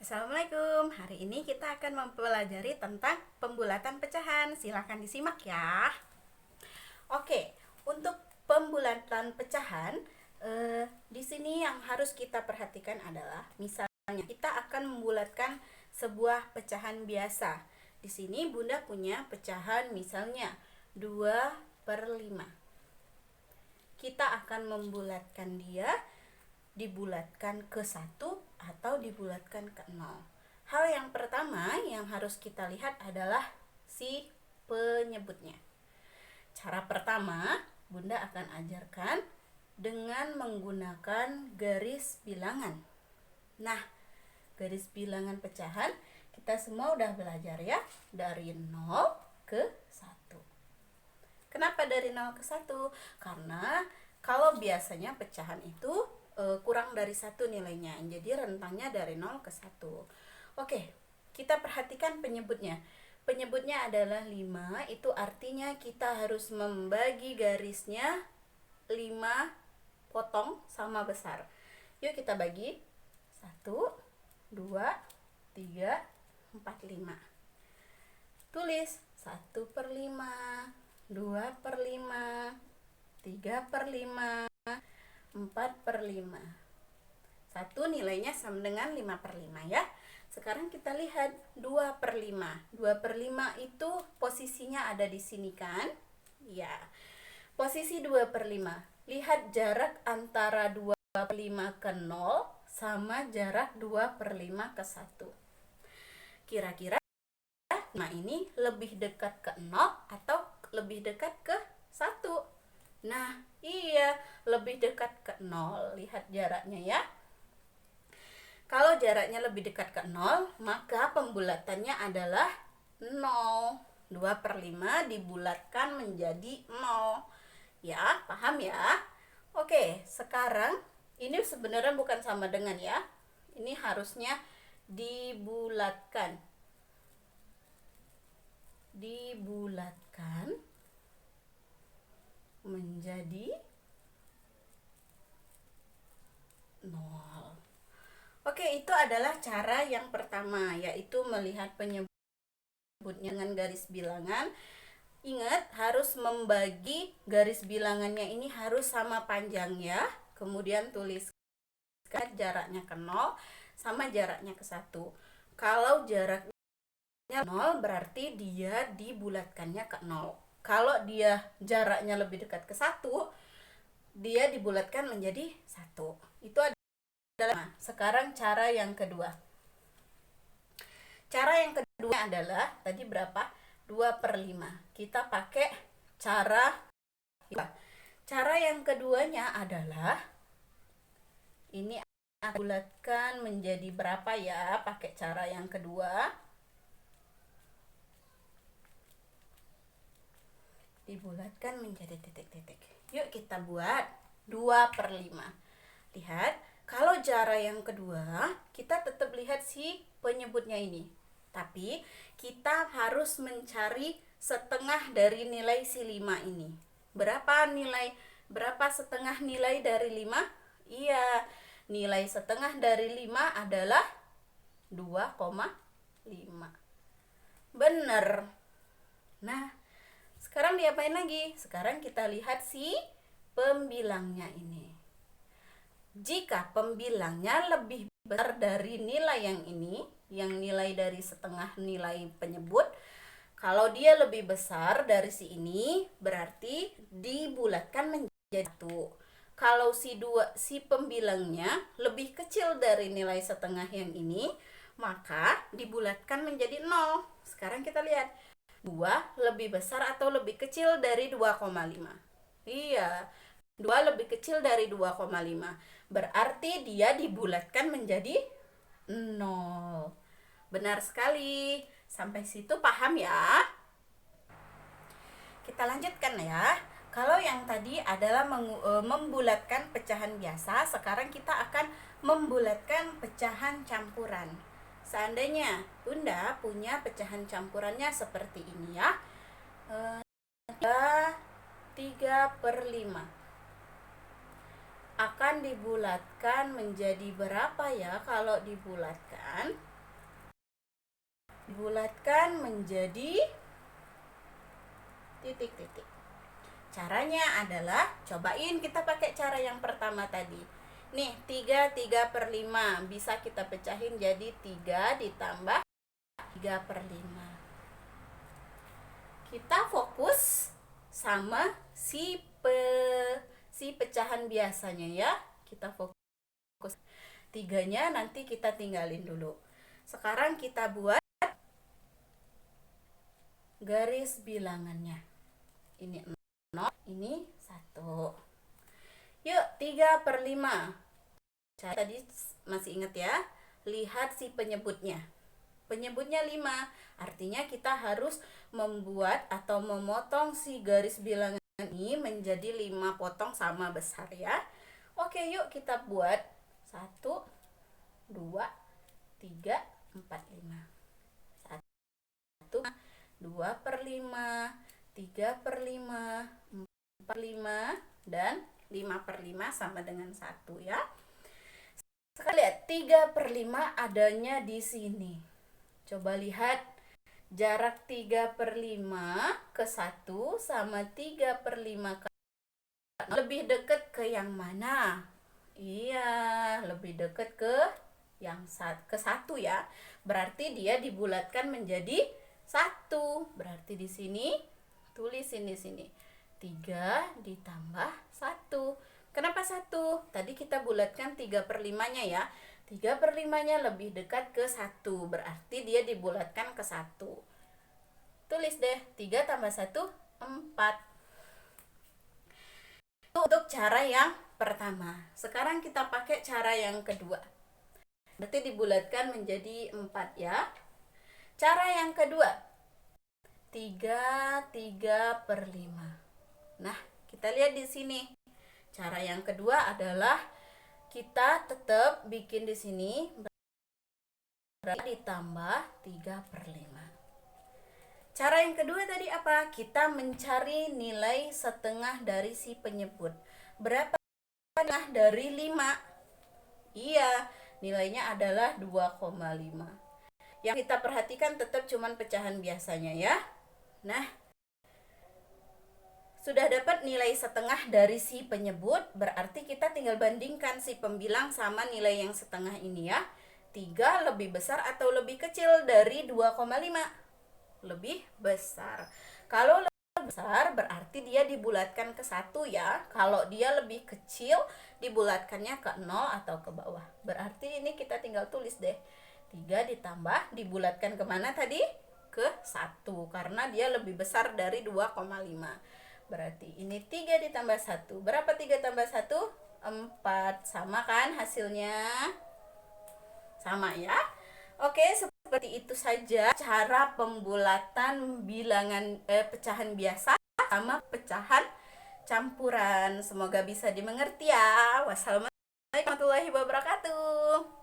Assalamualaikum. Hari ini kita akan mempelajari tentang pembulatan pecahan. Silahkan disimak ya. Oke, untuk pembulatan pecahan, di sini yang harus kita perhatikan adalah misalnya kita akan membulatkan sebuah pecahan biasa. Di sini Bunda punya pecahan misalnya 2/5. Kita akan membulatkan dia, dibulatkan ke 1 atau dibulatkan ke 0. Hal yang pertama yang harus kita lihat adalah si penyebutnya. Cara pertama, Bunda akan ajarkan dengan menggunakan garis bilangan. Nah, garis bilangan pecahan kita semua udah belajar ya, dari 0 ke 1. Kenapa dari 0 ke 1? Karena kalau biasanya pecahan itu kurang dari 1 nilainya, jadi rentangnya dari 0 ke 1. Oke, kita perhatikan penyebutnya. Penyebutnya adalah 5, itu artinya kita harus membagi garisnya 5 potong sama besar. Yuk kita bagi 1, 2, 3, 4, 5. Tulis 1/5, 2/5, 3/5, 4/5. 1 nilainya sama dengan 5/5 ya. Sekarang kita lihat 2/5. 2/5 itu posisinya ada di sini kan? Ya. Posisi 2/5. Lihat jarak antara 2/5 ke 0 sama jarak 2/5 ke 1. Kira-kira ini lebih dekat ke 0 atau lebih dekat ke 1? Nah, iya, lebih dekat ke 0. Lihat jaraknya ya. Kalau jaraknya lebih dekat ke 0, maka pembulatannya adalah 0. 2/5 dibulatkan menjadi 0. Ya, paham ya? Oke, sekarang ini sebenarnya bukan sama dengan ya. Ini harusnya dibulatkan. Dibulatkan menjadi 0. Oke, itu adalah cara yang pertama, yaitu melihat penyebutnya dengan garis bilangan. Ingat, harus membagi garis bilangannya ini harus sama panjangnya. Kemudian tuliskan jaraknya ke 0 sama jaraknya ke 1. Kalau jaraknya 0 berarti dia dibulatkannya ke 0. Kalau dia jaraknya lebih dekat ke 1, dia dibulatkan menjadi 1. Itu adalah. Sekarang cara yang kedua. Cara yang kedua adalah tadi berapa? 2/5. Kita pakai cara yang keduanya adalah ini akan bulatkan menjadi berapa ya? Pakai cara yang kedua. Dibulatkan menjadi titik-titik. Yuk kita buat 2/5. Lihat, kalau cara yang kedua, kita tetap lihat si penyebutnya ini. Tapi kita harus mencari setengah dari nilai si 5 ini. Berapa setengah nilai dari 5? Iya, nilai setengah dari 5 adalah 2,5. Bener. Nah, sekarang diapain lagi? Sekarang kita lihat si pembilangnya ini. Jika pembilangnya lebih besar dari nilai yang ini, yang nilai dari setengah nilai penyebut, kalau dia lebih besar dari si ini, berarti dibulatkan menjadi 1. Kalau si pembilangnya lebih kecil dari nilai setengah yang ini, maka dibulatkan menjadi 0. Sekarang kita lihat, 2 lebih besar atau lebih kecil dari 2,5? Iya, 2 lebih kecil dari 2,5. Berarti dia dibulatkan menjadi 0. Benar sekali. Sampai situ paham ya? Kita lanjutkan ya. Kalau yang tadi adalah membulatkan pecahan biasa, sekarang kita akan membulatkan pecahan campuran. Seandainya Bunda punya pecahan campurannya seperti ini ya. 3/5 akan dibulatkan menjadi berapa ya kalau dibulatkan? dibulatkan menjadi titik-titik. Caranya adalah, cobain kita pakai cara yang pertama tadi. Nih, 3/5 bisa kita pecahin jadi 3 ditambah 3/5. Kita fokus sama si pecahan biasanya ya. Kita fokus 3-nya, nanti kita tinggalin dulu. Sekarang kita buat garis bilangannya. Ini 0, ini 1. Yuk, 3/5. Saya tadi masih ingat ya. Lihat si penyebutnya. Penyebutnya 5. Artinya kita harus membuat atau memotong si garis bilangan ini menjadi 5 potong sama besar ya. Oke, yuk kita buat 1, 2, 3, 4, 5. 1, 2/5, 3/5, 4/5, dan 5/5 sama dengan 1 ya. Sekarang lihat 3/5 adanya di sini. Coba lihat jarak 3/5 ke 1 sama 3/5 ke 0. Lebih dekat ke yang mana? Iya, lebih dekat ke yang ke 1 ya. Berarti dia dibulatkan menjadi 1. Berarti di sini tulis ini sini 3 ditambah 1. Kenapa 1? Tadi kita bulatkan 3/5-nya ya. 3/5-nya lebih dekat ke 1. Berarti dia dibulatkan ke 1. Tulis deh, 3 tambah 1, 4. Itu untuk cara yang pertama. Sekarang kita pakai cara yang kedua. Berarti dibulatkan menjadi 4 ya. Cara yang kedua, 3/5. Nah, kita lihat di sini. Cara yang kedua adalah kita tetap bikin di sini ditambah 3/5. Cara yang kedua tadi apa? Kita mencari nilai setengah dari si penyebut. Berapa setengah dari 5? Iya, nilainya adalah 2,5. Yang kita perhatikan tetap cuman pecahan biasanya ya. Nah, sudah dapat nilai setengah dari si penyebut, berarti kita tinggal bandingkan si pembilang sama nilai yang setengah ini ya. 3 lebih besar atau lebih kecil dari 2,5? Lebih besar. Kalau lebih besar berarti dia dibulatkan ke 1 ya. Kalau dia lebih kecil dibulatkannya ke 0 atau ke bawah. Berarti ini kita tinggal tulis deh. 3 ditambah dibulatkan kemana tadi? Ke 1 karena dia lebih besar dari 2,5. Berarti ini 3 ditambah 1. Berapa 3 tambah 1? 4. Sama kan hasilnya? Sama ya. Oke, seperti itu saja cara pembulatan bilangan pecahan biasa sama pecahan campuran. Semoga bisa dimengerti ya. Wassalamualaikum warahmatullahi wabarakatuh.